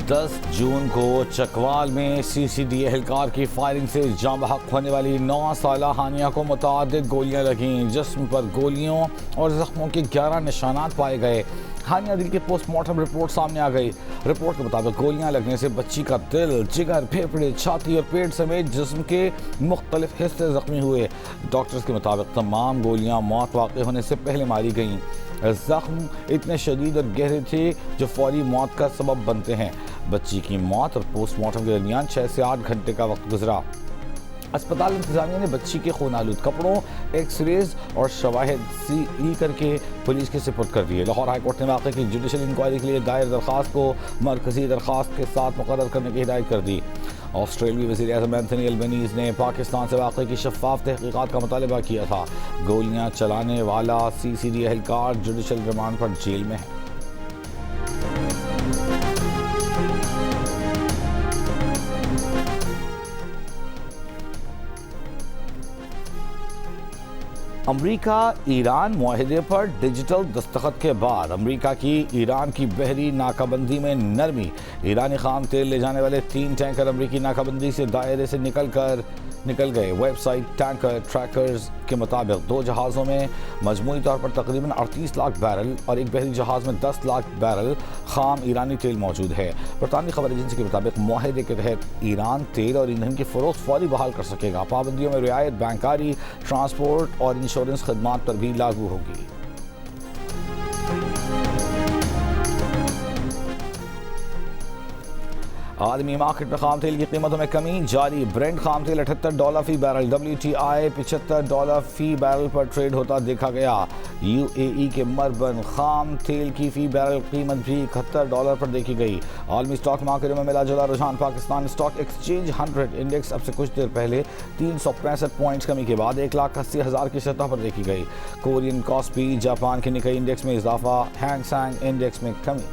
10 جون کو چکوال میں سی C D اہلکار کی فائرنگ سے جاں بحق ہونے والی 9 سالہ ہانیہ کو متعدد گولیاں لگیں. جسم پر گولیوں اور زخموں کے 11 نشانات پائے گئے. ہانیہ دل کی پوسٹ مارٹم رپورٹ سامنے آ گئی. رپورٹ کے مطابق گولیاں لگنے سے بچی کا دل، جگر، پھیپھڑے، چھاتی اور پیٹ سمیت جسم کے مختلف حصے زخمی ہوئے. ڈاکٹرز کے مطابق تمام گولیاں موت واقع ہونے سے پہلے ماری گئیں. زخم اتنے شدید اور گہرے تھے جو فوری موت کا سبب بنتے ہیں. بچی کی موت اور پوسٹ مارٹم کے درمیان 6 سے 8 گھنٹے کا وقت گزرا. اسپتال انتظامیہ نے بچی کے خون آلود کپڑوں، ایکس ریز اور شواہد سی کر کے پولیس کے سپرد کر دیے. لاہور ہائی کورٹ نے واقعے کی جوڈیشل انکوائری کے لیے دائر درخواست کو مرکزی درخواست کے ساتھ مقرر کرنے کی ہدایت کر دی. آسٹریلوی وزیر اعظم اینتھنی البنیز نے پاکستان سے واقعے کی شفاف تحقیقات کا مطالبہ کیا تھا. گولیاں چلانے والا سی سی ڈی اہلکار جوڈیشل ریمانڈ پر جیل میں ہے. امریکا ایران معاہدے پر ڈیجیٹل دستخط کے بعد امریکہ کی ایران کی بحری ناکہ بندی میں نرمی. ایرانی خام تیل لے جانے والے 3 ٹینکر امریکی ناکہ بندی سے دائرے سے نکل گئے. ویب سائٹ ٹینکر ٹریکرز کے مطابق 2 جہازوں میں مجموعی طور پر تقریباً 38 لاکھ بیرل اور ایک بحری جہاز میں 10 لاکھ بیرل خام ایرانی تیل موجود ہے. برطانوی خبر ایجنسی کے مطابق معاہدے کے تحت ایران تیل اور ایندھن کی فروخت فوری بحال کر سکے گا. پابندیوں میں رعایت بینکاری، ٹرانسپورٹ اور انشورنس خدمات پر بھی لاگو ہوگی. عالمی مارکیٹ میں خام تیل کی قیمتوں میں کمی جاری. برنٹ خام تیل $78 فی بیرل، WTI $75 فی بیرل پر ٹریڈ ہوتا دیکھا گیا. UAE کے مربن خام تیل کی فی بیرل قیمت بھی $71 پر دیکھی گئی. عالمی سٹاک مارکیٹوں میں ملا جلا رجحان. پاکستان سٹاک ایکسچینج 100 انڈیکس اب سے کچھ دیر پہلے 365 پوائنٹس کمی کے بعد 1,80,000 کی سطح پر دیکھی گئی. کورین کاسپی، جاپان کے نکئی انڈیکس میں اضافہ، ہینگ سینگ انڈیکس میں کمی.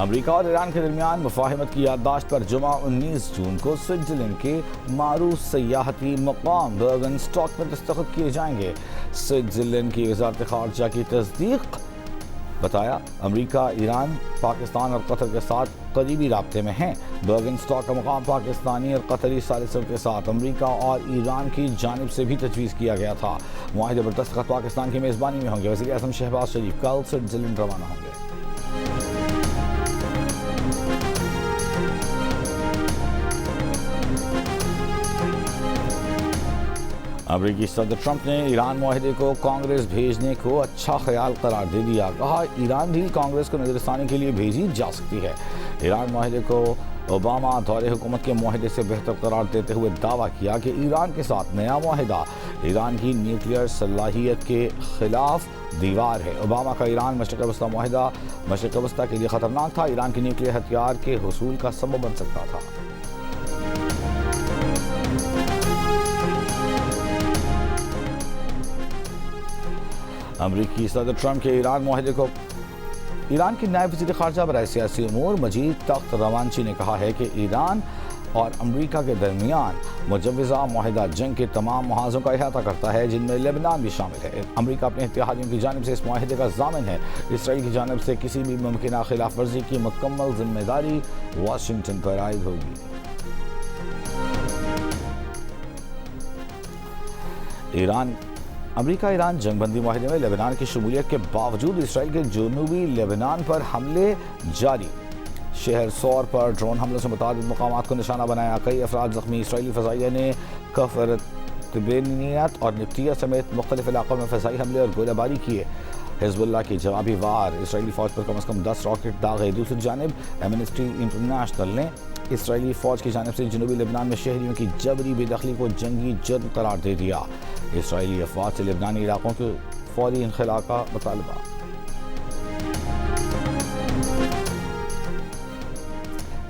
امریکہ اور ایران کے درمیان مفاہمت کی یادداشت پر جمعہ 19 جون کو سوئٹزرلینڈ کے معروف سیاحتی مقام برگن اسٹاک میں دستخط کیے جائیں گے. سوئٹزرلینڈ کی وزارت خارجہ کی تصدیق. بتایا امریکہ، ایران، پاکستان اور قطر کے ساتھ قریبی رابطے میں ہیں. برگن اسٹاک کا مقام پاکستانی اور قطری ثالثوں کے ساتھ امریکہ اور ایران کی جانب سے بھی تجویز کیا گیا تھا. معاہدے پر دستخط پاکستان کی میزبانی میں ہوں گے. وزیر اعظم شہباز شریف کل سوئٹزرلینڈ روانہ ہوں گے. امریکی صدر ٹرمپ نے ایران معاہدے کو کانگریس بھیجنے کو اچھا خیال قرار دے دیا. کہا ایران ڈیل کانگریس کو نظر ثانی کے لیے بھیجی جا سکتی ہے. ایران معاہدے کو اوباما دور حکومت کے معاہدے سے بہتر قرار دیتے ہوئے دعویٰ کیا کہ ایران کے ساتھ نیا معاہدہ ایران کی نیوکلیئر صلاحیت کے خلاف دیوار ہے. اوباما کا ایران مشرق وسطی معاہدہ مشرق وسطی کے لیے خطرناک تھا، ایران کی نیوکلیئر ہتھیار کے حصول کا سبب بن سکتا تھا. امریکی صدر ٹرمپ کے ایران معاہدے کو ایران کی نائب وزیر خارجہ برائے سیاسی امور مجید تخت روانچی نے کہا ہے کہ ایران اور امریکہ کے درمیان مجوزہ معاہدہ جنگ کے تمام محاذوں کا احاطہ کرتا ہے، جن میں لبنان بھی شامل ہے. امریکہ اپنے اتحادیوں کی جانب سے اس معاہدے کا ضامن ہے. اسرائیل کی جانب سے کسی بھی ممکنہ خلاف ورزی کی مکمل ذمہ داری واشنگٹن پر عائد ہوگی. امریکہ ایران جنگ بندی معاہدے میں لبنان کی شمولیت کے باوجود اسرائیل کے جنوبی لبنان پر حملے جاری. شہر سور پر ڈرون حملوں سے متعدد مقامات کو نشانہ بنایا. کئی افراد زخمی. اسرائیلی فضائیہ نے کفرتبینیت اور نبطیہ سمیت مختلف علاقوں میں فضائی حملے اور گولہ باری کیے. حزب اللہ کی جوابی وار اسرائیلی فوج پر کم از کم 10 راکٹ داغے. دوسری جانب ایمنسٹی انٹرنیشنل نے اسرائیلی فوج کی جانب سے جنوبی لبنان میں شہریوں کی جبری بے دخلی کو جنگی جرم قرار دے دیا. اسرائیلی افواج سے لبنانی علاقوں کے فوری انخلاء کا مطالبہ.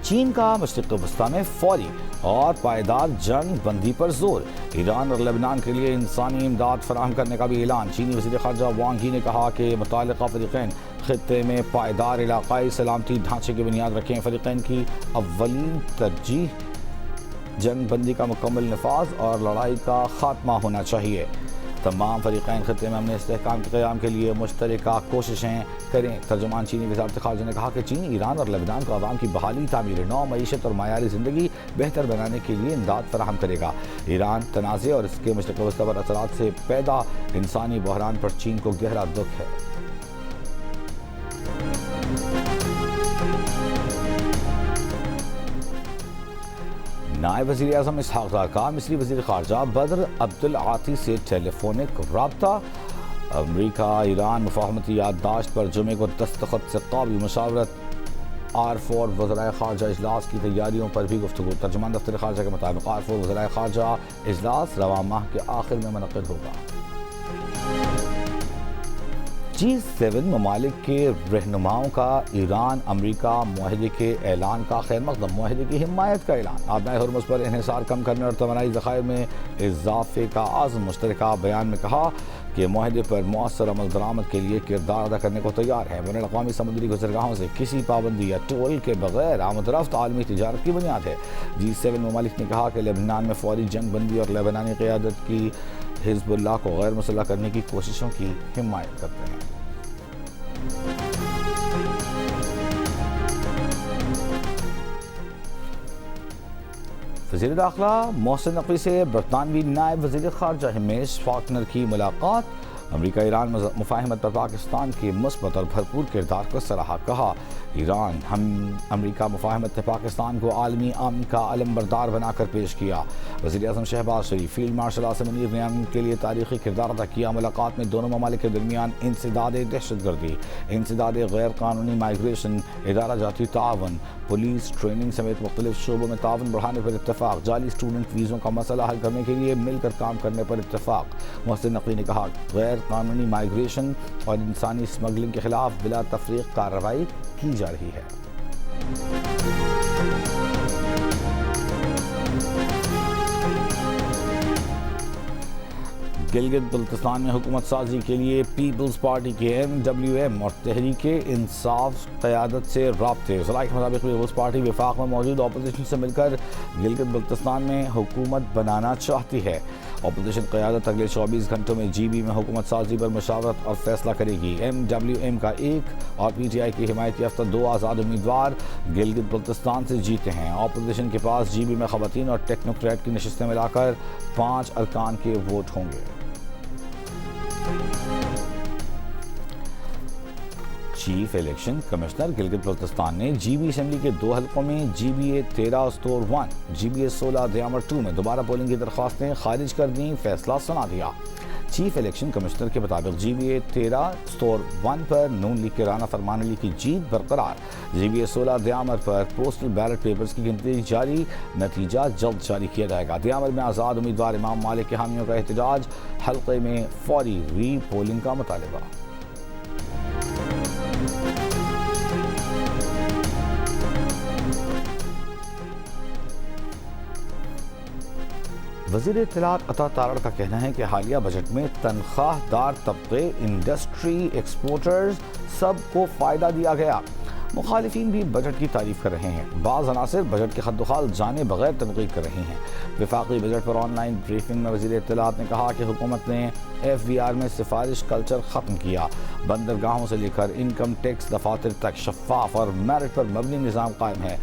چین کا مشرق وسطی میں فوری اور پائیدار جنگ بندی پر زور. ایران اور لبنان کے لیے انسانی امداد فراہم کرنے کا بھی اعلان. چینی وزیر خارجہ وانگ ہی نے کہا کہ متعلقہ فریقین خطے میں پائیدار علاقائی سلامتی ڈھانچے کی بنیاد رکھیں. فریقین کی اولین ترجیح جنگ بندی کا مکمل نفاذ اور لڑائی کا خاتمہ ہونا چاہیے. تمام فریقین خطے میں امن استحکام کے قیام کے لیے مشترکہ کوششیں کریں۔ ترجمان چینی وزارت خارجہ نے کہا کہ چین ایران اور لبنان کو عوام کی بحالی، تعمیر نو، معیشت اور معیاری زندگی بہتر بنانے کے لیے امداد فراہم کرے گا۔ ایران تنازع اور اس کے مشرق وسطی پر اثرات سے پیدا انسانی بحران پر چین کو گہرا دکھ ہے۔ نائب وزیر اعظم اسحاق ڈار کا مصری وزیر خارجہ بدر عبدالعاطی سے ٹیلی فونک رابطہ۔ امریکہ ایران مفاہمتی یادداشت پر جمعے کو دستخط سے قابل مشاورت۔ R4 وزرائے خارجہ اجلاس کی تیاریوں پر بھی گفتگو۔ ترجمان دفتر خارجہ کے مطابق R4 وزرائے خارجہ اجلاس رواں ماہ کے آخر میں منعقد ہوگا۔ G7 ممالک کے رہنماؤں کا ایران امریکہ معاہدے کے اعلان کا خیر مقدم۔ معاہدے کی حمایت کا اعلان۔ آبنائے ہرمز پر انحصار کم کرنے اور توانائی ذخائر میں اضافے کا عزم۔ مشترکہ بیان میں کہا کہ معاہدے پر مؤثر عمل درآمد کے لیے کردار ادا کرنے کو تیار ہے۔ بین الاقوامی سمندری گزرگاہوں سے کسی پابندی یا ٹول کے بغیر آمد و رفت عالمی تجارت کی بنیاد ہے۔ G7 ممالک نے کہا کہ لبنان میں فوری جنگ بندی اور لبنانی قیادت کی حزب اللہ کو غیر مسلح کرنے کی کوششوں کی حمایت کرتے ہیں۔ وزیر داخلہ محسن نقوی سے برطانوی نائب وزیر خارجہ ہمیش فاکنر کی ملاقات۔ امریکہ ایران مفاہمت پر پاکستان کے مثبت اور بھرپور کردار کو سراہا۔ کہا ایران امریکہ مفاہمت نے پاکستان کو عالمی امن کا علم بردار بنا کر پیش کیا۔ وزیر اعظم شہباز شریف، فیلڈ مارشل عاصم منیر نے امن کے لیے تاریخی کردار ادا کیا۔ ملاقات میں دونوں ممالک کے درمیان انسداد دہشت گردی، انسداد غیر قانونی مائیگریشن، ادارہ جاتی تعاون، پولیس ٹریننگ سمیت مختلف شعبوں میں تعاون بڑھانے پر اتفاق۔ جعلی اسٹوڈنٹ ویزوں کا مسئلہ حل کرنے کے لیے مل کر کام کرنے پر اتفاق۔ محسن نقوی نے کہا غیر قانونی مائیگریشن اور انسانی اسمگلنگ کے خلاف بلا تفریق کارروائی کی جا رہی ہے۔ گلگت بلتستان میں حکومت سازی کے لیے پیپلز پارٹی کے MWM اور تحریک انصاف قیادت سے رابطے۔ ذرائع کے مطابق پیپلز پارٹی وفاق میں موجود اپوزیشن سے مل کر گلگت بلتستان میں حکومت بنانا چاہتی ہے۔ اپوزیشن قیادت اگلے 24 گھنٹوں میں GB میں حکومت سازی پر مشاورت اور فیصلہ کرے گی۔ MWM کا ایک اور PTI کی حمایت یافتہ 2 آزاد امیدوار گلگت بلتستان سے جیتے ہیں۔ اپوزیشن کے پاس GB میں خواتین اور ٹیکنوکریٹ کی نشستیں ملا کر 5 ارکان کے ووٹ ہوں گے۔ Chief election commissioner Gilgit Baltistan نے GB اسمبلی کے 2 حلقوں میں GBA 13/1 GBA 16/2 میں دوبارہ پولنگ کی درخواستیں خارج کر دیں۔ فیصلہ سنا دیا۔ چیف الیکشن کمشنر کے مطابق GBA 13/1 پر نون لیگ کے رانا فرمان علی کی جیت برقرار۔ GBA 16 پر پوسٹل بیلٹ پیپرز کی گنتی جاری، نتیجہ جلد جاری کیا جائے گا۔ دیامر میں آزاد امیدوار امام مالک کے حامیوں کا احتجاج، حلقے میں فوری ری پولنگ کا مطالبہ۔ وزیر اطلاعات عطا تارڑ کا کہنا ہے کہ حالیہ بجٹ میں تنخواہ دار طبقے، انڈسٹری، ایکسپورٹرز سب کو فائدہ دیا گیا۔ مخالفین بھی بجٹ کی تعریف کر رہے ہیں۔ بعض عناصر بجٹ کے خد و خال جانے بغیر تنقید کر رہی ہیں۔ وفاقی budget per on line briefing میں وزیر اطلاعات نے کہا کہ حکومت نے FBR میں سفارش کلچر ختم کیا۔ بندرگاہوں سے لے کر انکم ٹیکس دفاتر تک شفاف اور میرٹ پر مبنی نظام قائم ہے۔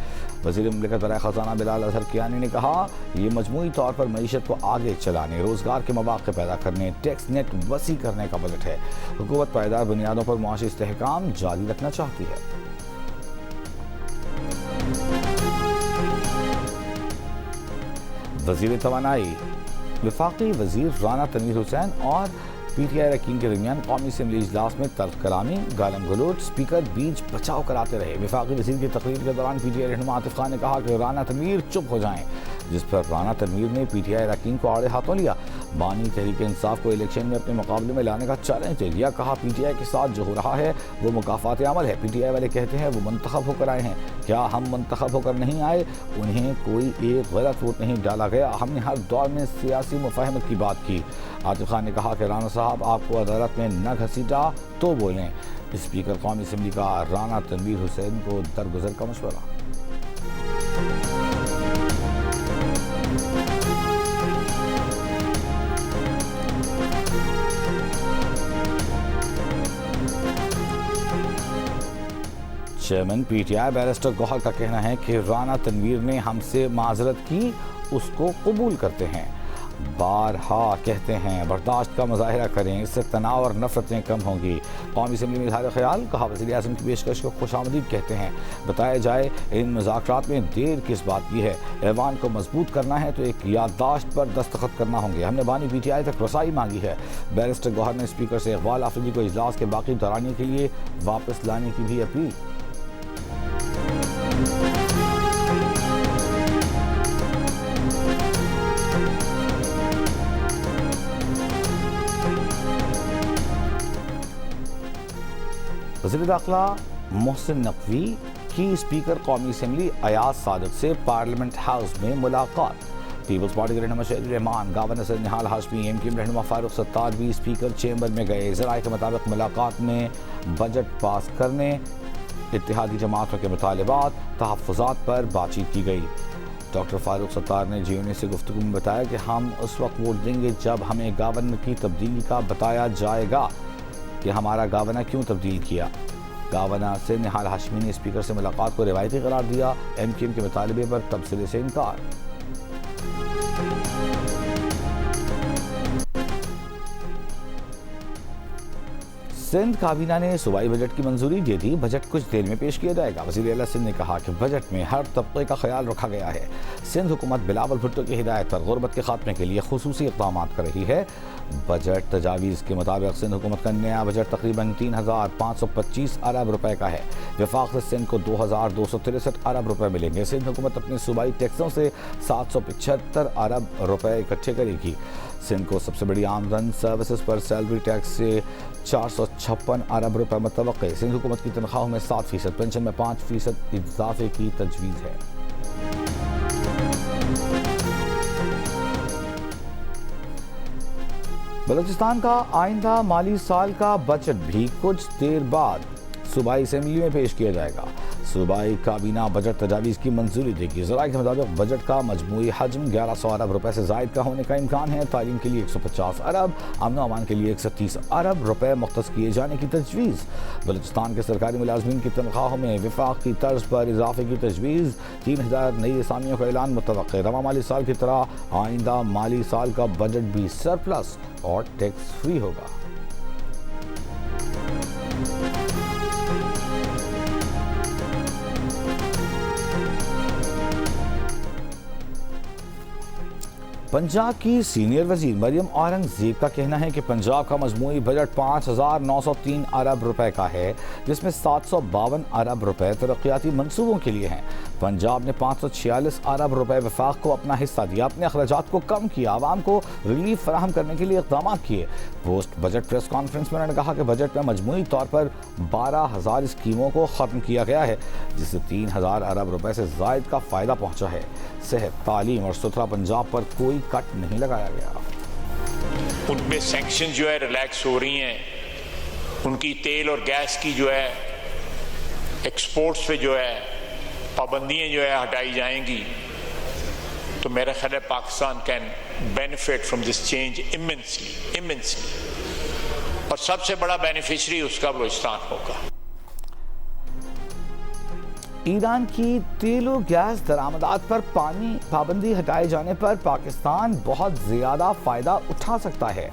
وزیر مملکت برائے خزانہ بلال اظہر کیانی نے کہا یہ مجموعی طور پر معیشت کو آگے چلانے، روزگار کے مواقع پیدا کرنے، ٹیکس نیٹ وسیع کرنے کا بجٹ ہے۔ حکومت پائیدار بنیادوں پر معاشی استحکام جاری رکھنا چاہتی ہے۔ وزیر توانائی وفاقی وزیر رانا تنویر حسین اور PTI اراکین کے درمیان قومی اسمبلی اجلاس میں تلخ کلامی، گالم گلوچ، اسپیکر بیچ بچاؤ کراتے رہے۔ وفاقی وزیر کی تقریر کے دوران PTI رہنما عاطف خان نے کہا کہ رانا تنویر چپ ہو جائیں، جس پر رانا تنویر نے PTI اراکین کو آڑے ہاتھوں لیا۔ بانی تحریک انصاف کو الیکشن میں اپنے مقابلے میں لانے کا چیلنج دے دیا۔ کہا PTI کے ساتھ جو ہو رہا ہے وہ مکافات عمل ہے۔ PTI والے کہتے ہیں وہ منتخب ہو کر آئے ہیں، کیا ہم منتخب ہو کر نہیں آئے؟ انہیں کوئی ایک غلط ووٹ نہیں ڈالا گیا، ہم نے ہر دور میں سیاسی مفاہمت کی بات کی۔ عاطف خان نے کہا کہ رانا صاحب آپ کو عدالت میں نہ گھسیٹا تو بولیں۔ اسپیکر قومی اسمبلی کا رانا تنویر حسین کو درگزر کا مشورہ۔ Chairman PTI barrister Gohar کا کہنا ہے کہ رانا تنویر نے ہم سے معذرت کی، اس کو قبول کرتے ہیں، بارہا کہتے ہیں برداشت کا مظاہرہ کریں، اس سے تناؤ اور نفرتیں کم ہوں گی۔ قومی اسمبلی میں اظہار خیال، کہا وزیر اعظم کی پیشکش کو خوش آمدید کہتے ہیں، بتایا جائے ان مذاکرات میں دیر کس بات کی ہے، ایوان کو مضبوط کرنا ہے تو ایک یادداشت پر دستخط کرنا ہوں گے، ہم نے بانی پی ٹی آئی تک رسائی مانگی ہے۔ بیرسٹر گوہر نے اسپیکر سے اقبال آفریدی کو اجلاس کے باقی دورانیے کے لیے واپس لانے کی بھی اپیل۔ وزیر داخلہ محسن نقوی کی اسپیکر قومی اسمبلی ایاز صادق سے پارلیمنٹ ہاؤس میں ملاقات۔ پیپلز پارٹی کے رہنما شہید الرحمان، گورنر صدر Nihal Hashmi, M Q M رہنما فاروق ستار بھی اسپیکر چیمبر میں گئے۔ ذرائع کے مطابق ملاقات میں بجٹ پاس کرنے، اتحادی جماعتوں کے مطالبات، تحفظات پر بات چیت کی گئی۔ ڈاکٹر فاروق ستار نے جی او سے گفتگو میں بتایا کہ ہم اس وقت ووٹ دیں گے جب ہمیں گورنر کی تبدیلی کا بتایا جائے گا کہ ہمارا گورنر کیوں تبدیل کیا۔ گورنر سے نہال ہاشمی نے اسپیکر سے ملاقات کو روایتی قرار دیا، ایم کیو ایم کے مطالبے پر تبصرے سے انکار۔ سندھ کابینہ نے صوبائی بجٹ کی منظوری دے دی، بجٹ کچھ دیر میں پیش کیا جائے گا۔ وزیر اعلیٰ سندھ نے کہا کہ بجٹ میں ہر طبقے کا خیال رکھا گیا ہے۔ سندھ حکومت بلاول بھٹو کی ہدایت پر غربت کے خاتمے کے لیے خصوصی اقدامات کر رہی ہے۔ بجٹ تجاویز کے مطابق سندھ حکومت کا نیا بجٹ تقریباً 3,525 ارب روپے کا ہے۔ وفاق سے سندھ کو 2,263 ارب روپے ملیں گے۔ سندھ حکومت اپنے صوبائی ٹیکسوں سے 775 ارب روپے اکٹھے کرے گی۔ سندھ کو سب سے بڑی آمدن سروسز پر سیلری ٹیکس سے 456 ارب روپے متوقع۔ سندھ حکومت کی تنخواہوں میں 7%، پنشن میں 5% اضافے کی تجویز ہے۔ بلوچستان کا آئندہ مالی سال کا بجٹ بھی کچھ دیر بعد صوبائی اسمبلی میں پیش کیا جائے گا۔ صوبائی کابینہ بجٹ تجاویز کی منظوری دے گی۔ ذرائع کے مطابق بجٹ کا مجموعی حجم 1100 ارب روپے سے زائد کا ہونے کا امکان ہے۔ تعلیم کے لیے 150 ارب، امن و امان کے لیے 130 ارب روپے مختص کیے جانے کی تجویز۔ بلوچستان کے سرکاری ملازمین کی تنخواہوں میں وفاق کی طرز پر اضافے کی تجویز۔ 3000 نئی اسامیوں کا اعلان متوقع۔ رواں مالی سال کی طرح آئندہ مالی سال کا بجٹ بھی سرپلس اور ٹیکس فری ہوگا۔ پنجاب کی سینئر وزیر مریم اورنگزیب کا کہنا ہے کہ پنجاب کا مجموعی بجٹ 5,903 ارب روپے کا ہے، جس میں 752 ارب روپے ترقیاتی منصوبوں کے لیے ہیں۔ پنجاب نے 546 ارب روپے وفاق کو اپنا حصہ دیا، اپنے اخراجات کو کم کیا، عوام کو ریلیف فراہم کرنے کے لیے اقدامات کیے۔ پوسٹ بجٹ پریس کانفرنس میں انہوں نے کہا کہ بجٹ میں مجموعی طور پر 12,000 اسکیموں کو ختم کیا گیا ہے، جس سے 3,000 ارب روپے سے زائد کا فائدہ پہنچا ہے۔ صحت، تعلیم اور ستھرا پنجاب پر کوئی کٹ نہیں لگایا گیا۔ ان پہ سینکشن جو ہے ریلیکس ہو رہی ہیں، ان کی تیل اور گیس کی جو ہے ایکسپورٹس پہ جو ہے پابندیاں جو ہے ہٹائی جائیں گی، تو میرا خیال ہے Pakistan can benefit from this change immensely، اور سب سے بڑا بینیفیشری اس کا بلوچستان ہوگا۔ ایران کی تیل و گیس درآمدات پر پابندی ہٹائے جانے پر پاکستان بہت زیادہ فائدہ اٹھا سکتا ہے۔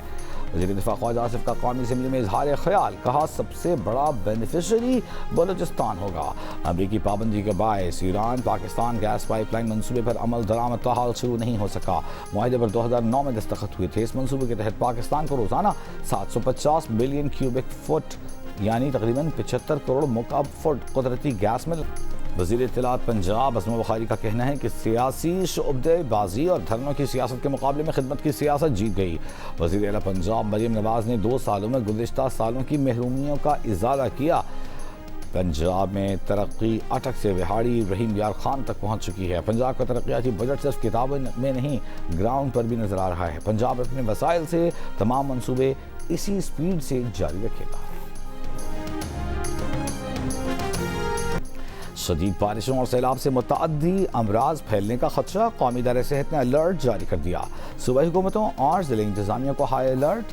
وزیر دفاع خواجہ آصف کا قومی اسمبلی میں اظہار خیال، کہا سب سے بڑا بینیفیشری بلوچستان ہوگا۔ امریکی پابندی کے باعث Iran Pakistan gas pipeline منصوبے پر عمل درآمد تاحال شروع نہیں ہو سکا۔ معاہدے پر 2009 میں دستخط ہوئے تھے۔ اس منصوبے کے تحت پاکستان کو روزانہ 750 ملین کیوبک فٹ یعنی تقریباً 75 کروڑ مکعب فٹ قدرتی گیس مل۔ وزیر اطلاعات پنجاب عظمہ بخاری کا کہنا ہے کہ سیاسی شعبدے بازی اور دھرنوں کی سیاست کے مقابلے میں خدمت کی سیاست جیت گئی۔ وزیر اعلیٰ پنجاب مریم نواز نے 2 سالوں میں گزشتہ سالوں کی محرومیوں کا ازالہ کیا۔ پنجاب میں ترقی اٹک سے وہاڑی رحیم یار خان تک پہنچ چکی ہے۔ پنجاب کا ترقیاتی بجٹ صرف کتابوں میں نہیں، گراؤنڈ پر بھی نظر آ رہا ہے۔ پنجاب اپنے وسائل سے تمام منصوبے اسی سپیڈ سے جاری رکھے گا۔ شدید بارشوں اور سیلاب سے متعدی امراض پھیلنے کا خدشہ، قومی ادارہ صحت نے الرٹ جاری کر دیا۔ صوبائی حکومتوں اور ضلعی انتظامیہ کو ہائی الرٹ۔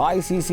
ICC